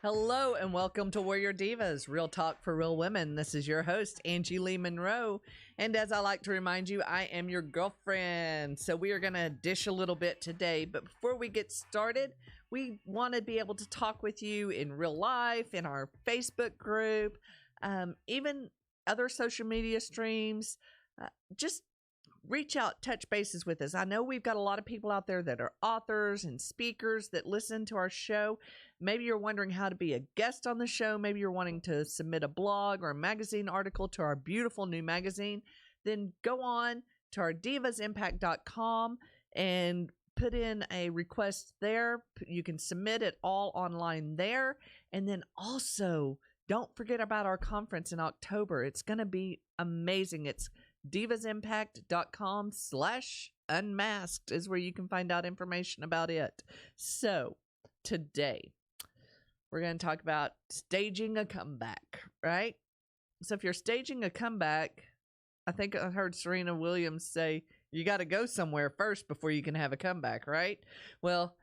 Hello and welcome to Warrior Divas, Real Talk for Real Women. This is your host, Angie Lee Monroe. And as I like to remind you, I am your girlfriend. So we are going to dish a little bit today. But before we get started, we want to be able to talk with you in real life, in our Facebook group, even other social media streams. Just reach out, touch bases with us. I know we've got a lot of people out there that are authors and speakers that listen to our show. Maybe you're wondering how to be a guest on the show. Maybe you're wanting to submit a blog or a magazine article to our beautiful new magazine. Then go on to our divasimpact.com and put in a request there. You can submit it all online there. And then also, don't forget about our conference in October. It's going to be amazing. It's divasimpact.com/unmasked is where you can find out information about it. So today we're going to talk about staging a comeback, right? So if you're staging a comeback, I think I heard Serena Williams say you got to go somewhere first before you can have a comeback, right? Well,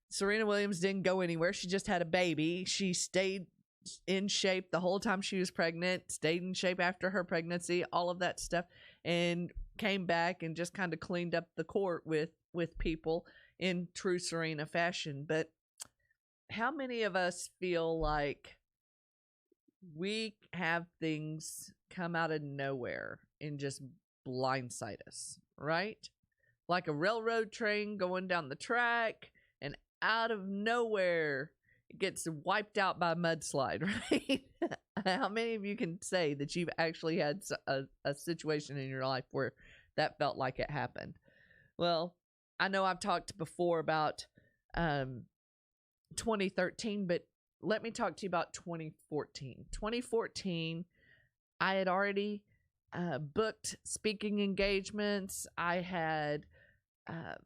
Serena Williams didn't go anywhere. She just had a baby. She stayed in shape the whole time she was pregnant, stayed in shape after her pregnancy, all of that stuff, and came back and just kind of cleaned up the court with people in true Serena fashion. But how many of us feel like we have things come out of nowhere and just blindside us, right? Like a railroad train going down the track, and out of nowhere it gets wiped out by a mudslide, right? How many of you can say that you've actually had a situation in your life where that felt like it happened? Well, I know I've talked before about 2013, but let me talk to you about 2014. 2014, I had already booked speaking engagements. I had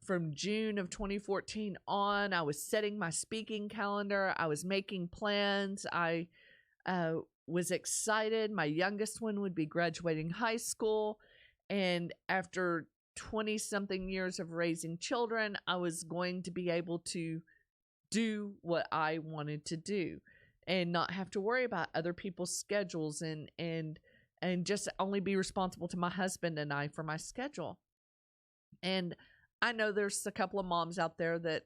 from June of 2014 on, I was setting my speaking calendar. I was making plans. I was excited. My youngest one would be graduating high school. And after 20-something years of raising children, I was going to be able to do what I wanted to do and not have to worry about other people's schedules and just only be responsible to my husband and I for my schedule. And I know there's a couple of moms out there that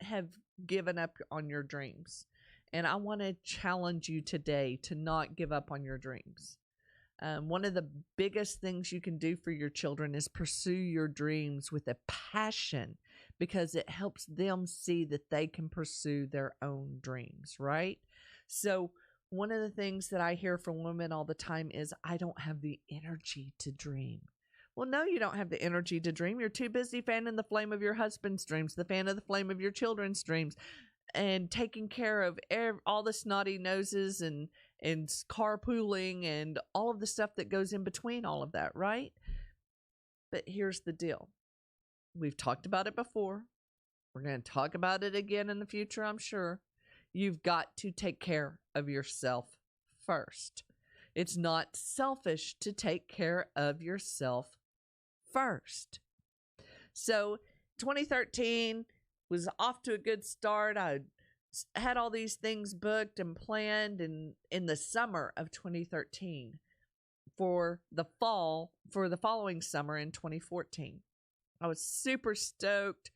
have given up on your dreams. And I want to challenge you today to not give up on your dreams. One of the biggest things you can do for your children is pursue your dreams with a passion, because it helps them see that they can pursue their own dreams, right? So one of the things that I hear from women all the time is, I don't have the energy to dream. Well, no, you don't have the energy to dream. You're too busy fanning the flame of your husband's dreams, the fan of the flame of your children's dreams, and taking care of all the snotty noses and carpooling and all of the stuff that goes in between all of that, right? But here's the deal. We've talked about it before. We're going to talk about it again in the future, I'm sure. You've got to take care of yourself first. It's not selfish to take care of yourself first. So 2013 was off to a good start. I had all these things booked and planned in the summer of 2013 for the following summer in 2014. I was super stoked.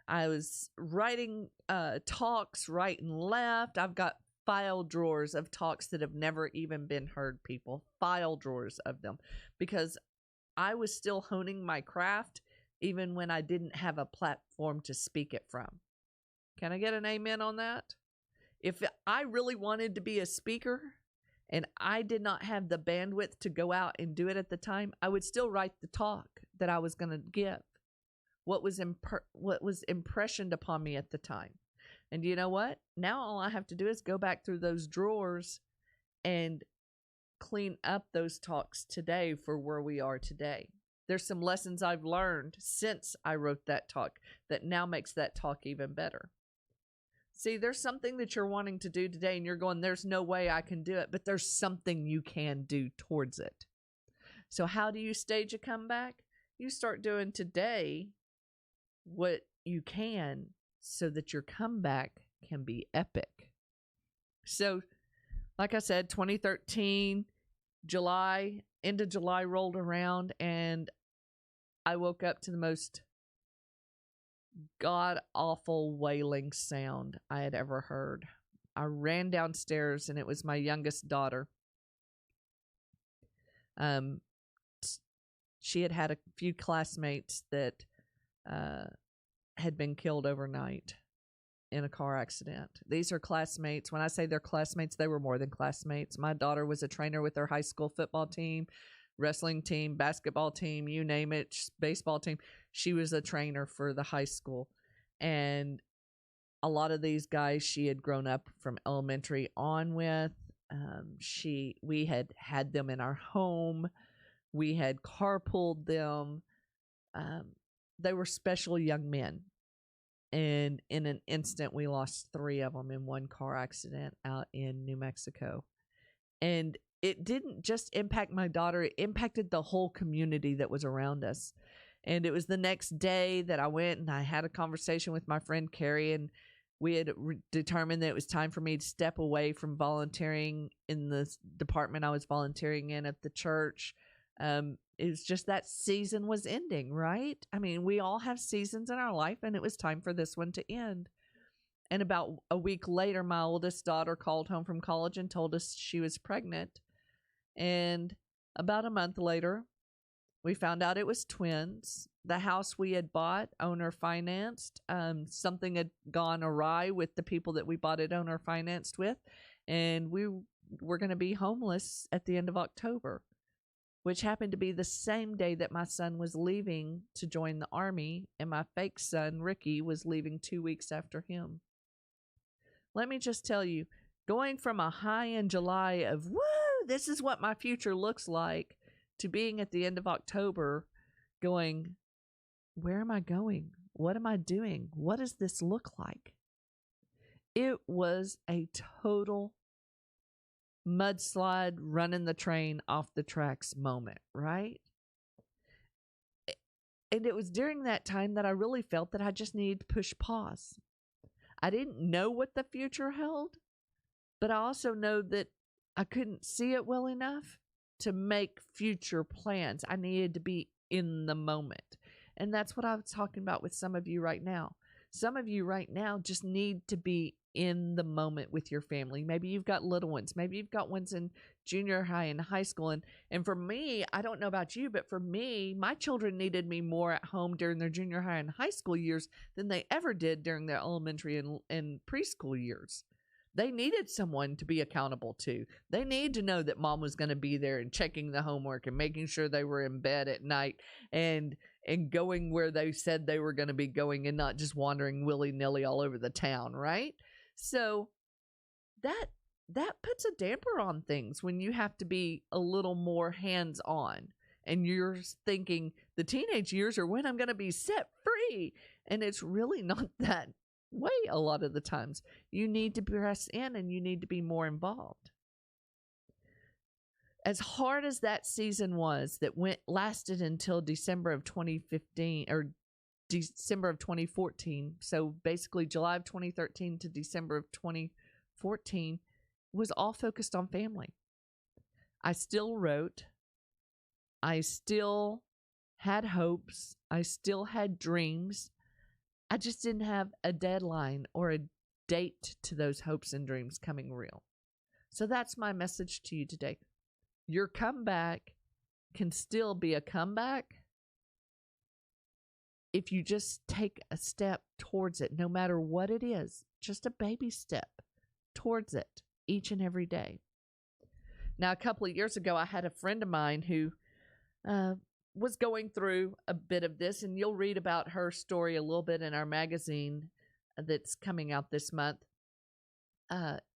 I was writing talks right and left. I've got file drawers of talks that have never even been heard, people. File drawers of them, because I was still honing my craft even when I didn't have a platform to speak it from. Can I get an amen on that? If I really wanted to be a speaker and I did not have the bandwidth to go out and do it at the time, I would still write the talk that I was going to give. What was impressioned upon me at the time. And you know what? Now all I have to do is go back through those drawers and clean up those talks today for where we are today. There's some lessons I've learned since I wrote that talk that now makes that talk even better. See, there's something that you're wanting to do today and you're going, there's no way I can do it, but there's something you can do towards it. So how do you stage a comeback? You start doing today what you can so that your comeback can be epic. So, like I said, 2013, end of July rolled around, and I woke up to the most god-awful wailing sound I had ever heard. I ran downstairs, and it was my youngest daughter. She had a few classmates that had been killed overnight in a car accident. These are classmates. When I say they're classmates, they were more than classmates. My daughter was a trainer with her high school football team, wrestling team, basketball team, you name it, baseball team. She was a trainer for the high school. And a lot of these guys she had grown up from elementary on with. We had them in our home. We had carpooled them. They were special young men. And in an instant, we lost 3 of them in one car accident out in New Mexico. And it didn't just impact my daughter, it impacted the whole community that was around us. And it was the next day that I went and I had a conversation with my friend Carrie, and we had determined that it was time for me to step away from volunteering in the department I was volunteering in at the church. It was just that season was ending, right? I mean, we all have seasons in our life, and it was time for this one to end. And about a week later, my oldest daughter called home from college and told us she was pregnant. And about a month later, we found out it was twins. The house we had bought, owner financed. Something had gone awry with the people that we bought it owner financed with. And we were going to be homeless at the end of October, which happened to be the same day that my son was leaving to join the Army, and my fake son, Ricky, was leaving 2 weeks after him. Let me just tell you, going from a high in July of, woo, this is what my future looks like, to being at the end of October going, where am I going? What am I doing? What does this look like? It was a total mudslide, running the train off the tracks moment, right? And it was during that time that I really felt that I just needed to push pause. I didn't know what the future held, but I also know that I couldn't see it well enough to make future plans. I needed to be in the moment. And that's what I was talking about with some of you right now. Some of you right now just need to be in the moment with your family. Maybe you've got little ones. Maybe you've got ones in junior high and high school. And for me, I don't know about you, but for me, my children needed me more at home during their junior high and high school years than they ever did during their elementary and preschool years. They needed someone to be accountable to. They needed to know that mom was going to be there and checking the homework and making sure they were in bed at night and going where they said they were going to be going and not just wandering willy-nilly all over the town, right? So that puts a damper on things when you have to be a little more hands-on and you're thinking the teenage years are when I'm going to be set free. And it's really not that way a lot of the times. You need to press in and you need to be more involved. As hard as that season was that lasted until December of 2015 or December of 2014, so basically July of 2013 to December of 2014, was all focused on family. I still wrote. I still had hopes. I still had dreams. I just didn't have a deadline or a date to those hopes and dreams coming real. So that's my message to you today. Your comeback can still be a comeback if you just take a step towards it, no matter what it is, just a baby step towards it each and every day. Now, a couple of years ago, I had a friend of mine who was going through a bit of this, and you'll read about her story a little bit in our magazine that's coming out this month.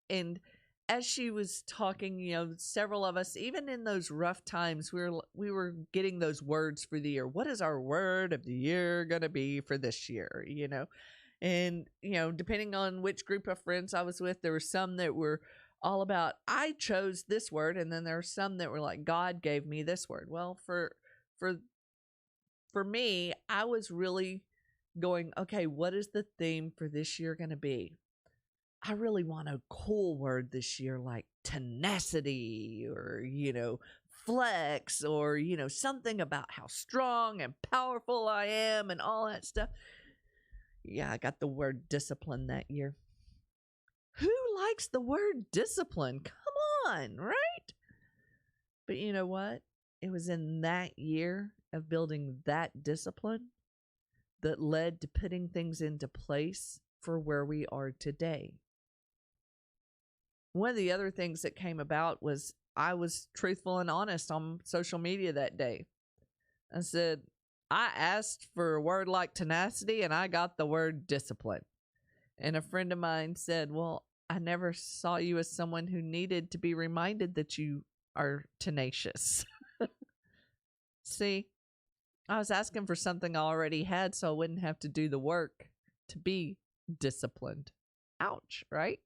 And as she was talking, several of us, even in those rough times, we were getting those words for the year. What is our word of the year going to be for this year? And, depending on which group of friends I was with, there were some that were all about, I chose this word. And then there were some that were like, God gave me this word. Well, for me, I was really going, okay, what is the theme for this year going to be? I really want a cool word this year like tenacity or, flex or, something about how strong and powerful I am and all that stuff. Yeah, I got the word discipline that year. Who likes the word discipline? Come on, right? But you know what? It was in that year of building that discipline that led to putting things into place for where we are today. One of the other things that came about was I was truthful and honest on social media that day. I said, I asked for a word like tenacity and I got the word discipline. And a friend of mine said, well, I never saw you as someone who needed to be reminded that you are tenacious. See, I was asking for something I already had so I wouldn't have to do the work to be disciplined. Ouch, right?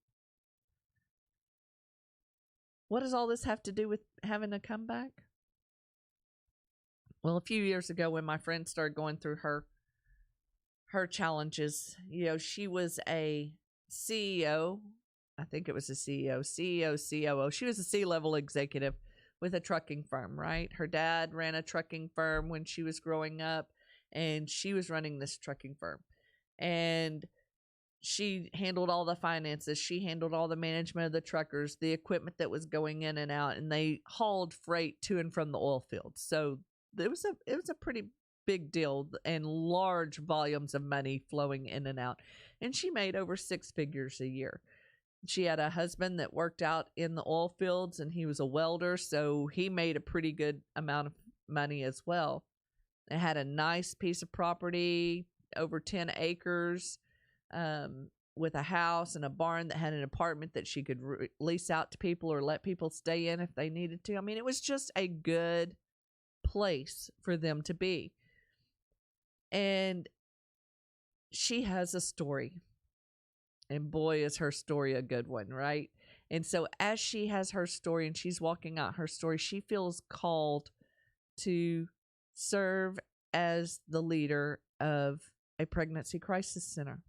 What does all this have to do with having a comeback? Well, a few years ago when my friend started going through her challenges, she was a CEO. I think it was a CEO, COO. She was a C-level executive with a trucking firm, right? Her dad ran a trucking firm when she was growing up, and she was running this trucking firm. And she handled all the finances. She handled all the management of the truckers, the equipment that was going in and out, and they hauled freight to and from the oil fields. So it was a pretty big deal and large volumes of money flowing in and out. And she made over 6 figures a year. She had a husband that worked out in the oil fields, and he was a welder, so he made a pretty good amount of money as well. They had a nice piece of property, over 10 acres, with a house and a barn that had an apartment that she could lease out to people or let people stay in if they needed to. I mean, it was just a good place for them to be. And she has a story. And boy, is her story a good one, right? And so as she has her story and she's walking out her story, she feels called to serve as the leader of a pregnancy crisis center.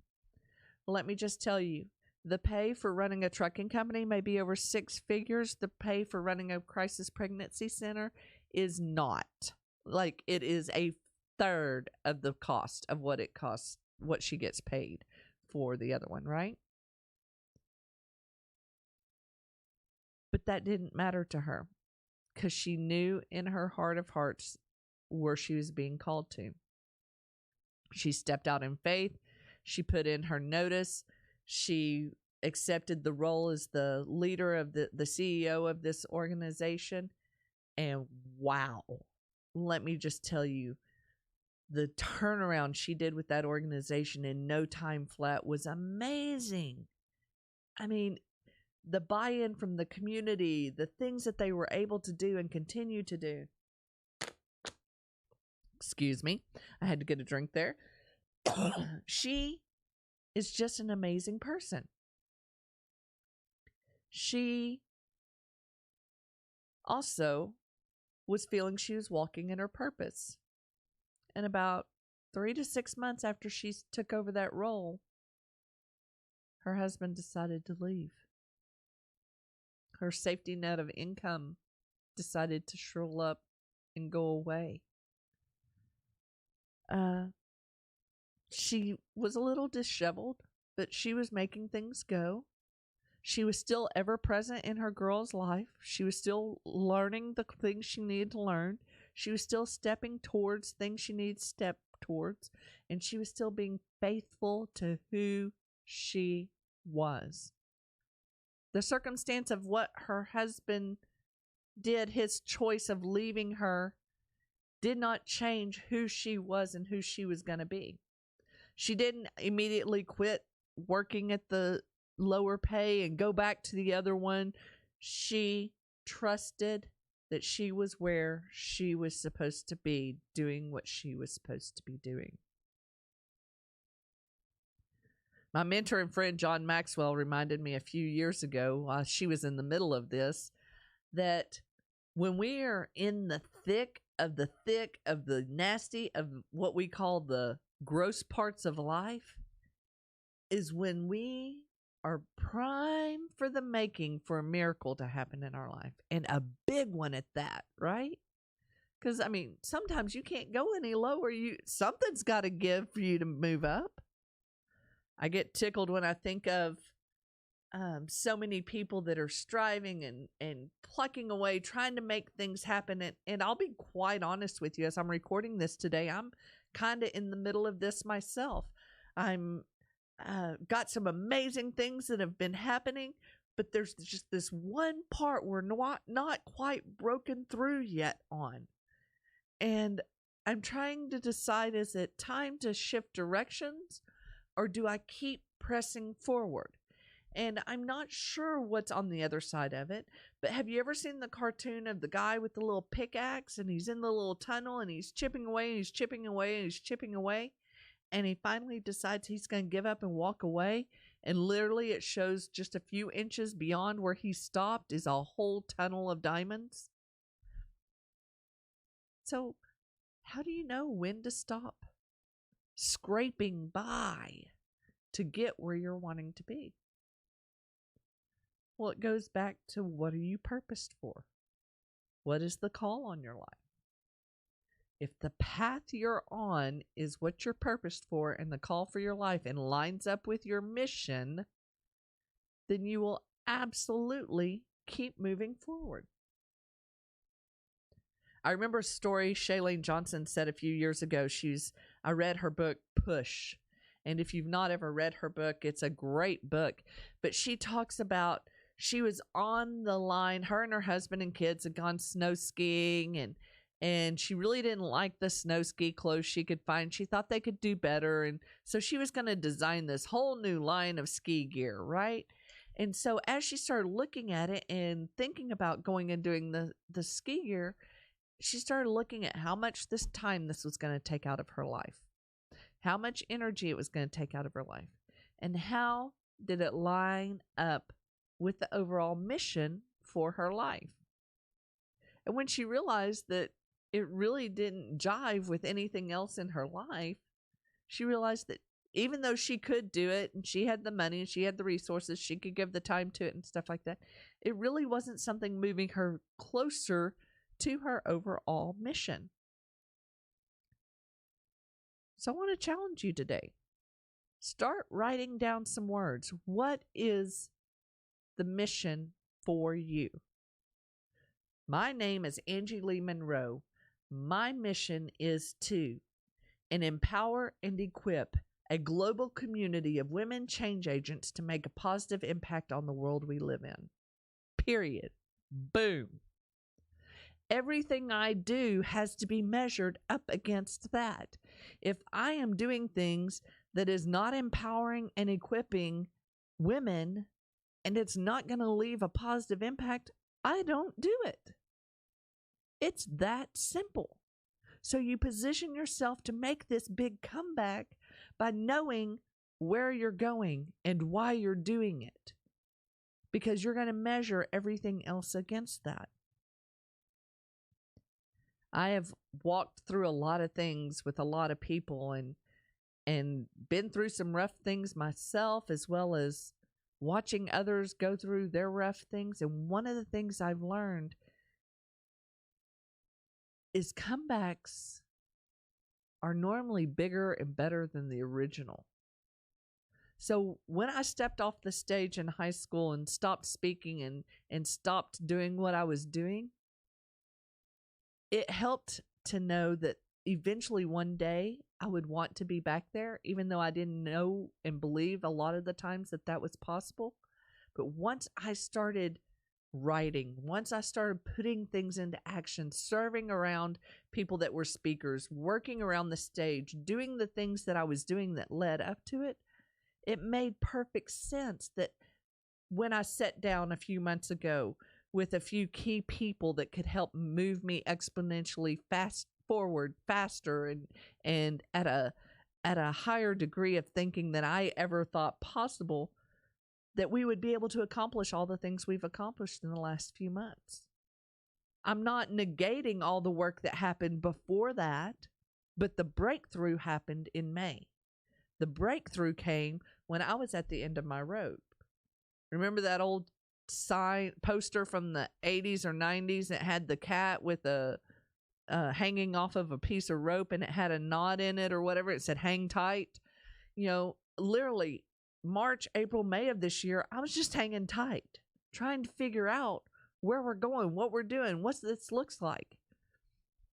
Well, let me just tell you, the pay for running a trucking company may be over 6 figures. The pay for running a crisis pregnancy center is not. Like, it is a third of the cost of what it costs, what she gets paid for the other one, right? But that didn't matter to her because she knew in her heart of hearts where she was being called to. She stepped out in faith. She put in her notice. She accepted the role as the leader of the CEO of this organization. And wow, let me just tell you, the turnaround she did with that organization in no time flat was amazing. I mean, the buy-in from the community, the things that they were able to do and continue to do. Excuse me, I had to get a drink there. She is just an amazing person. She also was feeling she was walking in her purpose. And about 3 to 6 months after she took over that role, her husband decided to leave. Her safety net of income decided to shrivel up and go away. She was a little disheveled, but she was making things go. She was still ever present in her girl's life. She was still learning the things she needed to learn. She was still stepping towards things she needed to step towards. And she was still being faithful to who she was. The circumstance of what her husband did, his choice of leaving her, did not change who she was and who she was going to be. She didn't immediately quit working at the lower pay and go back to the other one. She trusted that she was where she was supposed to be, doing what she was supposed to be doing. My mentor and friend John Maxwell reminded me a few years ago, while she was in the middle of this, that when we are in the thick of the nasty of what we call the gross parts of life, is when we are prime for the making for a miracle to happen in our life, and a big one at that, right? Because, I mean, sometimes you can't go any lower. Something's got to give for you to move up. I get tickled when I think of so many people that are striving and plucking away, trying to make things happen. And I'll be quite honest with you, as I'm recording this today, I'm kind of in the middle of this myself. I'm got some amazing things that have been happening, but there's just this one part we're not quite broken through yet on. And I'm trying to decide, is it time to shift directions, or do I keep pressing forward? And I'm not sure what's on the other side of it, but have you ever seen the cartoon of the guy with the little pickaxe, and he's in the little tunnel, and he's chipping away, and he's chipping away, and he's chipping away, and he finally decides he's going to give up and walk away, and literally it shows just a few inches beyond where he stopped is a whole tunnel of diamonds? So how do you know when to stop scraping by to get where you're wanting to be? Well, it goes back to, what are you purposed for? What is the call on your life? If the path you're on is what you're purposed for and the call for your life and lines up with your mission, then you will absolutely keep moving forward. I remember a story Shailene Johnson said a few years ago. I read her book, Push. And if you've not ever read her book, it's a great book. But she talks about, she was on the line, her and her husband and kids had gone snow skiing, and she really didn't like the snow ski clothes she could find. She thought they could do better. And so she was going to design this whole new line of ski gear, right? And so as she started looking at it and thinking about going and doing the ski gear, she started looking at how much this was going to take out of her life, how much energy it was going to take out of her life, and how did it line up with the overall mission for her life. And when she realized that it really didn't jive with anything else in her life, she realized that even though she could do it and she had the money and she had the resources, she could give the time to it and stuff like that, it really wasn't something moving her closer to her overall mission. So I want to challenge you today. Start writing down some words. What is the mission for you? My name is Angie Lee Monroe. My mission is to empower and equip a global community of women change agents to make a positive impact on the world we live in. Period. Boom. Everything I do has to be measured up against that. If I am doing things that is not empowering and equipping women, and it's not going to leave a positive impact, I don't do it. It's that simple. So you position yourself to make this big comeback by knowing where you're going and why you're doing it, because you're going to measure everything else against that. I have walked through a lot of things with a lot of people and been through some rough things myself, as well as watching others go through their rough things. And one of the things I've learned is comebacks are normally bigger and better than the original. So when I stepped off the stage in high school and stopped speaking and stopped doing what I was doing, it helped to know that eventually one day I would want to be back there, even though I didn't know and believe a lot of the times that was possible. But once I started writing, once I started putting things into action, serving around people that were speakers, working around the stage, doing the things that I was doing that led up to it, it made perfect sense that when I sat down a few months ago with a few key people that could help move me exponentially forward faster and at a higher degree of thinking than I ever thought possible, that we would be able to accomplish all the things we've accomplished in the last few months. I'm not negating all the work that happened before that, but the breakthrough happened in May. The breakthrough came when I was at the end of my rope. Remember that old sign poster from the 80s or 90s that had the cat with a hanging off of a piece of rope, and it had a knot in it or whatever? It said hang tight. Literally March, April, May of this year, I was just hanging tight, trying to figure out where we're going, what we're doing, what this looks like.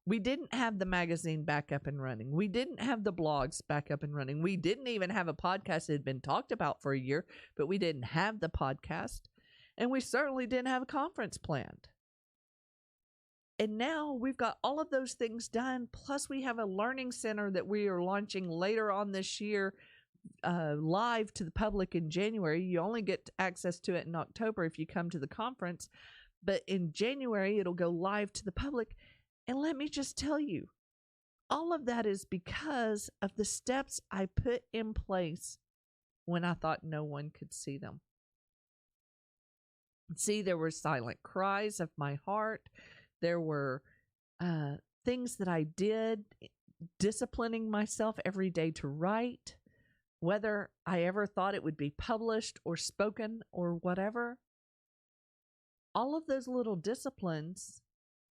We didn't have the magazine back up and running. We didn't have the blogs back up and running. We didn't even have a podcast that had been talked about for a year, but we didn't have the podcast. And we certainly didn't have a conference planned. And now we've got all of those things done. Plus, we have a learning center that we are launching later on this year, live to the public in January. You only get access to it in October if you come to the conference. But in January, it'll go live to the public. And let me just tell you, all of that is because of the steps I put in place when I thought no one could see them. See, there were silent cries of my heart. There were things that I did, disciplining myself every day to write, whether I ever thought it would be published or spoken or whatever. All of those little disciplines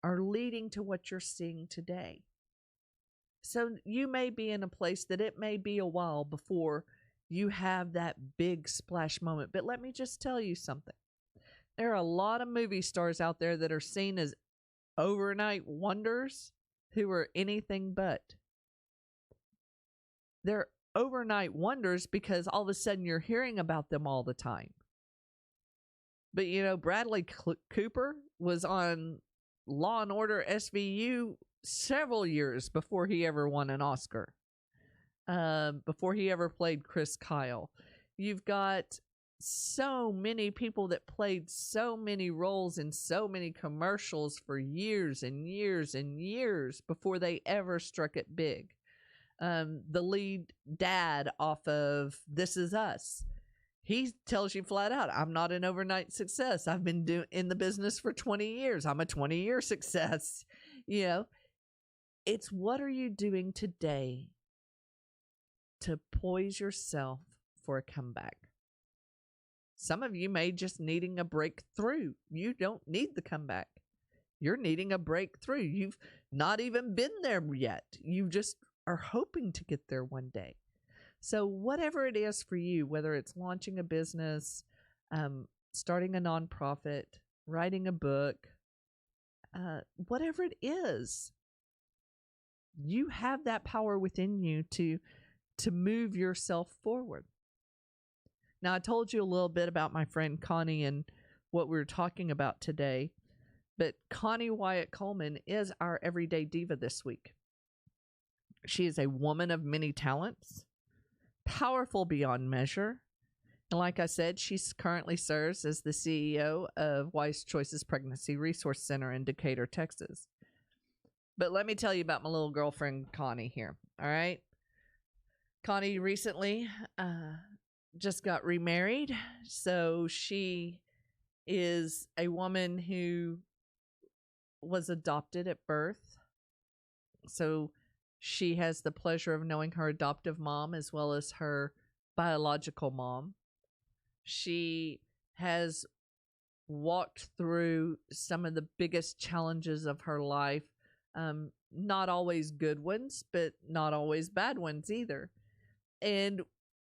are leading to what you're seeing today. So you may be in a place that it may be a while before you have that big splash moment. But let me just tell you something. There are a lot of movie stars out there that are seen as overnight wonders who are anything but. They're overnight wonders because all of a sudden you're hearing about them all the time. But Bradley Cooper was on Law and Order SVU several years before he ever won an Oscar, before he ever played Chris Kyle. You've got so many people that played so many roles in so many commercials for years and years and years before they ever struck it big. The lead dad off of This Is Us, he tells you flat out, I'm not an overnight success. I've been in the business for 20 years. I'm a 20-year success. It's what are you doing today to poise yourself for a comeback? Some of you may just needing a breakthrough. You don't need the comeback. You're needing a breakthrough. You've not even been there yet. You just are hoping to get there one day. So whatever it is for you, whether it's launching a business, starting a nonprofit, writing a book, whatever it is, you have that power within you to move yourself forward. Now, I told you a little bit about my friend Connie and what we were talking about today, but Connie Wyatt Coleman is our everyday diva this week. She is a woman of many talents, powerful beyond measure. And like I said, she currently serves as the CEO of Wise Choices Pregnancy Resource Center in Decatur, Texas. But let me tell you about my little girlfriend, Connie, here. All right. Connie recently just got remarried. So she is a woman who was adopted at birth. So she has the pleasure of knowing her adoptive mom as well as her biological mom. She has walked through some of the biggest challenges of her life. Not always good ones, but not always bad ones either. And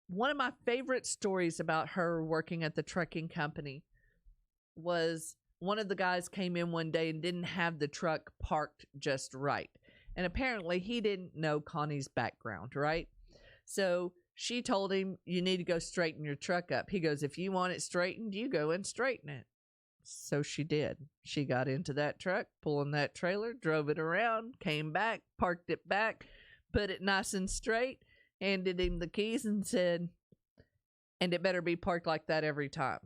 one of my favorite stories about her working at the trucking company was one of the guys came in one day and didn't have the truck parked just right. And apparently he didn't know Connie's background, right? So she told him, you need to go straighten your truck up. He goes, if you want it straightened, you go and straighten it. So she did. She got into that truck, pulling that trailer, drove it around, came back, parked it back, put it nice and straight, handed him the keys and said, and it better be parked like that every time.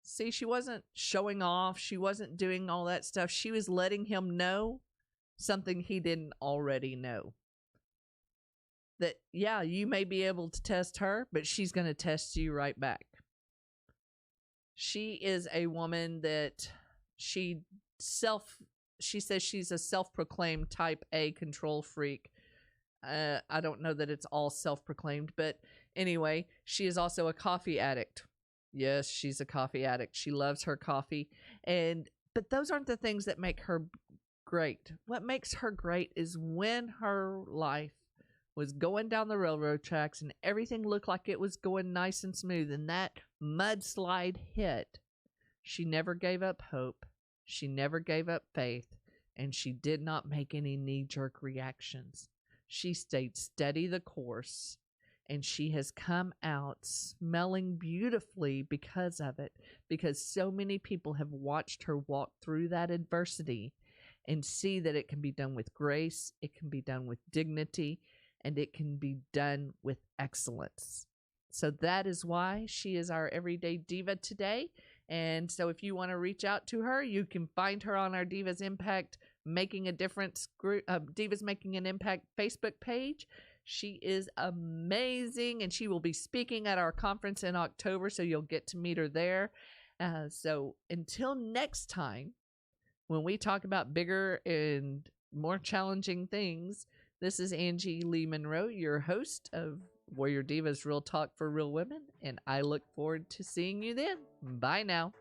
See, she wasn't showing off. She wasn't doing all that stuff. She was letting him know something he didn't already know. That, yeah, you may be able to test her, but she's going to test you right back. She is a woman that she says she's a self-proclaimed type A control freak. I don't know that it's all self-proclaimed, but anyway, she is also a coffee addict. Yes, she's a coffee addict. She loves her coffee. But those aren't the things that make her great. What makes her great is when her life was going down the railroad tracks and everything looked like it was going nice and smooth, and that mudslide hit. She never gave up hope. She never gave up faith, and she did not make any knee-jerk reactions. She stayed steady the course, and she has come out smelling beautifully because of it, because so many people have watched her walk through that adversity and see that it can be done with grace, it can be done with dignity, and it can be done with excellence. So that is why she is our everyday diva today. And so if you want to reach out to her, you can find her on our Divas Impact Making a Difference group, Divas Making an Impact Facebook page. She is amazing, and she will be speaking at our conference in October, so you'll get to meet her there. So until next time, when we talk about bigger and more challenging things, this is Angie Lee Monroe, your host of Warrior Divas Real Talk for Real Women, and I look forward to seeing you then. Bye now.